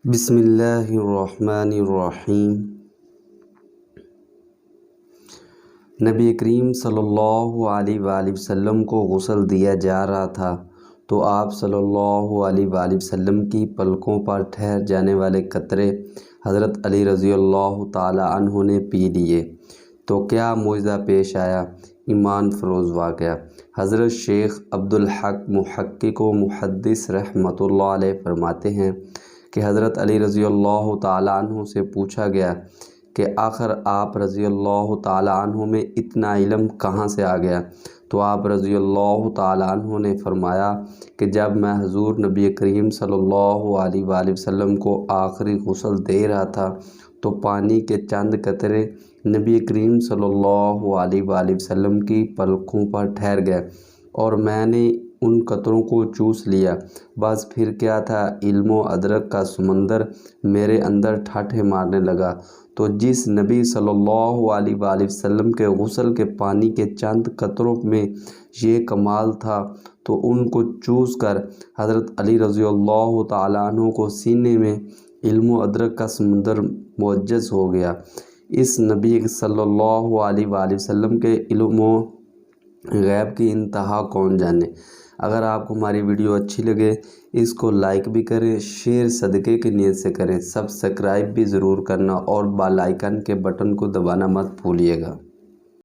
बिस्मिल्लाहिर्रहमानिर्रहीम। नबी करीम सल्लल्लाहु अलैहि वसल्लम को गुस्ल दिया जा रहा था तो आप सल्लल्लाहु अलैहि वसल्लम की पलकों पर ठहर जाने वाले कतरे हज़रत अली रज़ियल्लाहु ताला अन्हु ने पी लिए तो क्या मुआज़ा पेश आया। ईमान फरोज़ वाक़या। हज़रत शेख अब्दुल हक मुहक्किक व मुहद्दिस रहमतुल्लाह अलैह फरमाते हैं कि हज़रत अली रज़ियल्लाहु ताला अन्हु से पूछा गया कि आखिर आप रज़ियल्लाहु ताला अन्हु में इतना इल्म कहाँ से आ गया, तो आप रज़ियल्लाहु ताला अन्हु ने फरमाया कि जब मैं हुज़ूर नबी करीम सल्लल्लाहु अलैहि वसल्लम को आखिरी गुस्ल दे रहा था तो पानी के चंद कतरे नबी करीम सल्लल्लाहु अलैहि वसल्लम की पलकों पर ठहर गए और मैंने उन कतरों को चूस लिया। बस फिर क्या था, इल्मो अदरक का समंदर मेरे अंदर ठाठे मारने लगा। तो जिस नबी सल्लल्लाहु अलैहि वसल्लम के गुस्ल के पानी के चंद कतरों में ये कमाल था तो उनको चूस कर हज़रत अली रज़ियल्लाहु ताला अन्हु को सीने में इल्मो अदरक का समंदर मुअज्जज़ हो गया। इस नबी सल्लल्लाहु अलैहि वसल्लम के इल्मो गैब की इंतहा कौन जाने। अगर आपको हमारी वीडियो अच्छी लगे इसको लाइक भी करें, शेयर सदक़े की नीयत से करें, सब्सक्राइब भी ज़रूर करना और बेल आइकन के बटन को दबाना मत भूलिएगा।